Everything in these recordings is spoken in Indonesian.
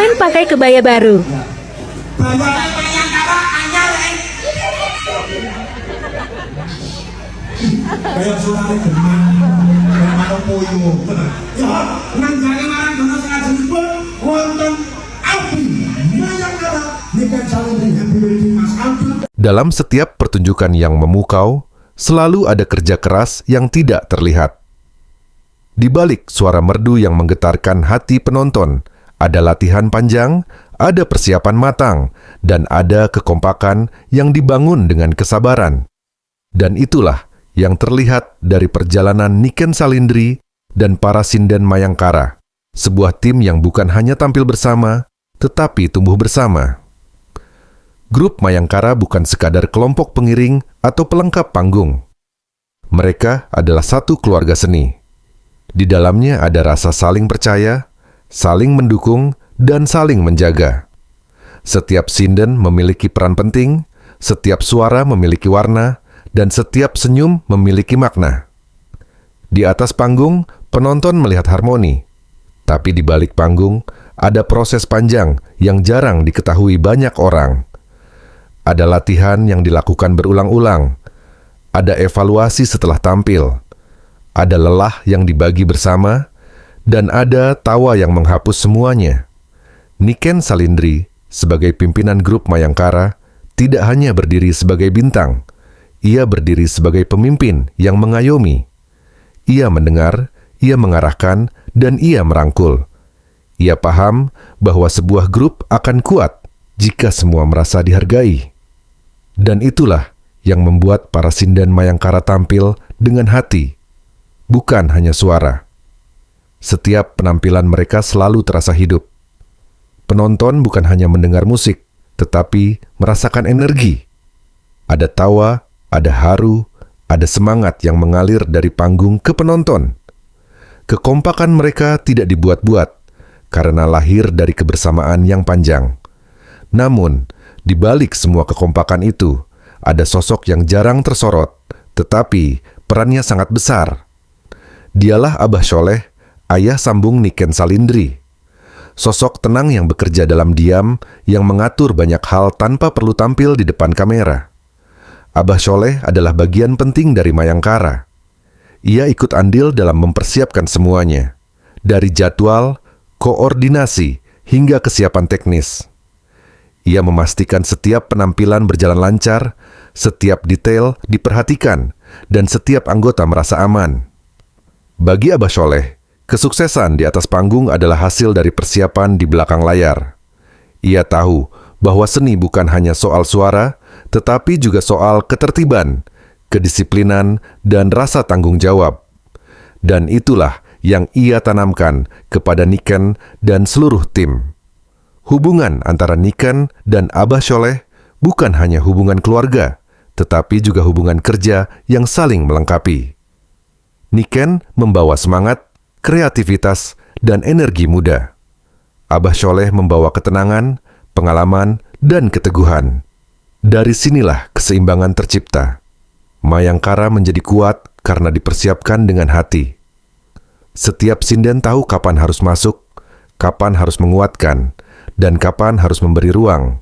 Niken pakai kebaya baru. Kayak suara demam, kayak manuk puyuh. Ya, nanggane marang dono sakajengipun wonten Abi Mayangkara Niken Salindri Happy Wedding Mas Abdul. Dalam setiap pertunjukan yang memukau, selalu ada kerja keras yang tidak terlihat. Di balik suara merdu yang menggetarkan hati penonton, ada latihan panjang, ada persiapan matang, dan ada kekompakan yang dibangun dengan kesabaran. Dan itulah yang terlihat dari perjalanan Niken Salindri dan para sinden Mayangkara, sebuah tim yang bukan hanya tampil bersama, tetapi tumbuh bersama. Grup Mayangkara bukan sekadar kelompok pengiring atau pelengkap panggung. Mereka adalah satu keluarga seni. Di dalamnya ada rasa saling percaya, saling mendukung, dan saling menjaga. Setiap sinden memiliki peran penting, setiap suara memiliki warna, dan setiap senyum memiliki makna. Di atas panggung, penonton melihat harmoni. Tapi di balik panggung, ada proses panjang yang jarang diketahui banyak orang. Ada latihan yang dilakukan berulang-ulang. Ada evaluasi setelah tampil. Ada lelah yang dibagi bersama, dan ada tawa yang menghapus semuanya. Niken Salindri, sebagai pimpinan grup Mayangkara, tidak hanya berdiri sebagai bintang. Ia berdiri sebagai pemimpin yang mengayomi. Ia mendengar, ia mengarahkan, dan ia merangkul. Ia paham bahwa sebuah grup akan kuat jika semua merasa dihargai. Dan itulah yang membuat para sinden Mayangkara tampil dengan hati, bukan hanya suara. Setiap penampilan mereka selalu terasa hidup. Penonton bukan hanya mendengar musik, tetapi merasakan energi. Ada tawa, ada haru, ada semangat yang mengalir dari panggung ke penonton. Kekompakan mereka tidak dibuat-buat, karena lahir dari kebersamaan yang panjang. Namun, di balik semua kekompakan itu, ada sosok yang jarang tersorot, tetapi perannya sangat besar. Dialah Abah Sholeh, ayah sambung Niken Salindri. Sosok tenang yang bekerja dalam diam, yang mengatur banyak hal tanpa perlu tampil di depan kamera. Abah Sholeh adalah bagian penting dari Mayangkara. Ia ikut andil dalam mempersiapkan semuanya, dari jadwal, koordinasi, hingga kesiapan teknis. Ia memastikan setiap penampilan berjalan lancar, setiap detail diperhatikan, dan setiap anggota merasa aman. Bagi Abah Sholeh, kesuksesan di atas panggung adalah hasil dari persiapan di belakang layar. Ia tahu bahwa seni bukan hanya soal suara, tetapi juga soal ketertiban, kedisiplinan, dan rasa tanggung jawab. Dan itulah yang ia tanamkan kepada Niken dan seluruh tim. Hubungan antara Niken dan Abah Sholeh bukan hanya hubungan keluarga, tetapi juga hubungan kerja yang saling melengkapi. Niken membawa semangat, kreativitas, dan energi muda. Abah Sholeh membawa ketenangan, pengalaman, dan keteguhan. Dari sinilah keseimbangan tercipta. Mayangkara menjadi kuat karena dipersiapkan dengan hati. Setiap sinden tahu kapan harus masuk, kapan harus menguatkan, dan kapan harus memberi ruang.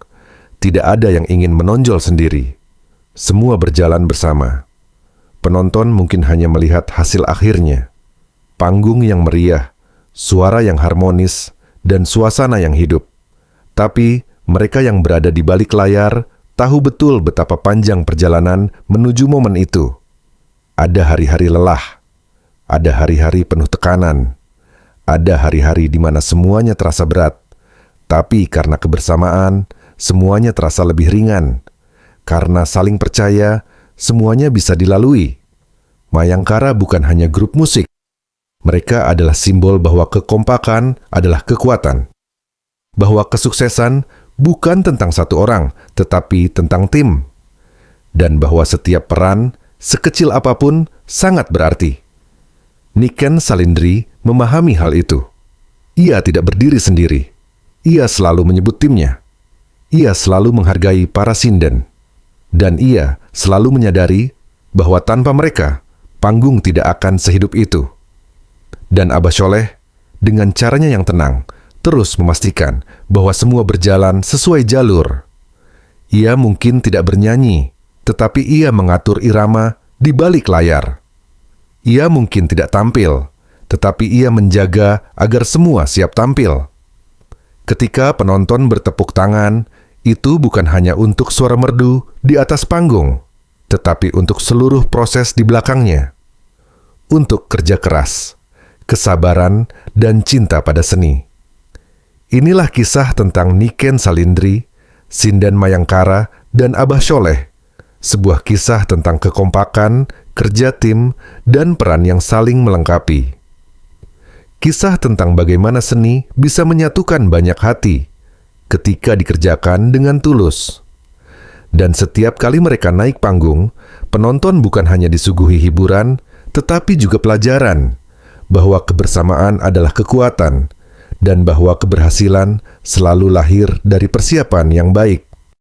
Tidak ada yang ingin menonjol sendiri. Semua berjalan bersama. Penonton mungkin hanya melihat hasil akhirnya. Panggung yang meriah, suara yang harmonis, dan suasana yang hidup. Tapi mereka yang berada di balik layar tahu betul betapa panjang perjalanan menuju momen itu. Ada hari-hari lelah, ada hari-hari penuh tekanan, ada hari-hari di mana semuanya terasa berat, tapi karena kebersamaan, semuanya terasa lebih ringan. Karena saling percaya, semuanya bisa dilalui. Mayangkara bukan hanya grup musik. Mereka adalah simbol bahwa kekompakan adalah kekuatan. Bahwa kesuksesan bukan tentang satu orang, tetapi tentang tim. Dan bahwa setiap peran, sekecil apapun, sangat berarti. Niken Salindri memahami hal itu. Ia tidak berdiri sendiri. Ia selalu menyebut timnya. Ia selalu menghargai para sinden. Dan ia selalu menyadari bahwa tanpa mereka, panggung tidak akan sehidup itu. Dan Abah Sholeh, dengan caranya yang tenang, terus memastikan bahwa semua berjalan sesuai jalur. Ia mungkin tidak bernyanyi, tetapi ia mengatur irama di balik layar. Ia mungkin tidak tampil, tetapi ia menjaga agar semua siap tampil. Ketika penonton bertepuk tangan, itu bukan hanya untuk suara merdu di atas panggung, tetapi untuk seluruh proses di belakangnya. Untuk kerja keras, kesabaran, dan cinta pada seni. Inilah kisah tentang Niken Salindri, Sindan Mayangkara, dan Abah Sholeh. Sebuah kisah tentang kekompakan, kerja tim, dan peran yang saling melengkapi. Kisah tentang bagaimana seni bisa menyatukan banyak hati ketika dikerjakan dengan tulus. Dan setiap kali mereka naik panggung, penonton bukan hanya disuguhi hiburan, tetapi juga pelajaran bahwa kebersamaan adalah kekuatan dan bahwa keberhasilan selalu lahir dari persiapan yang baik.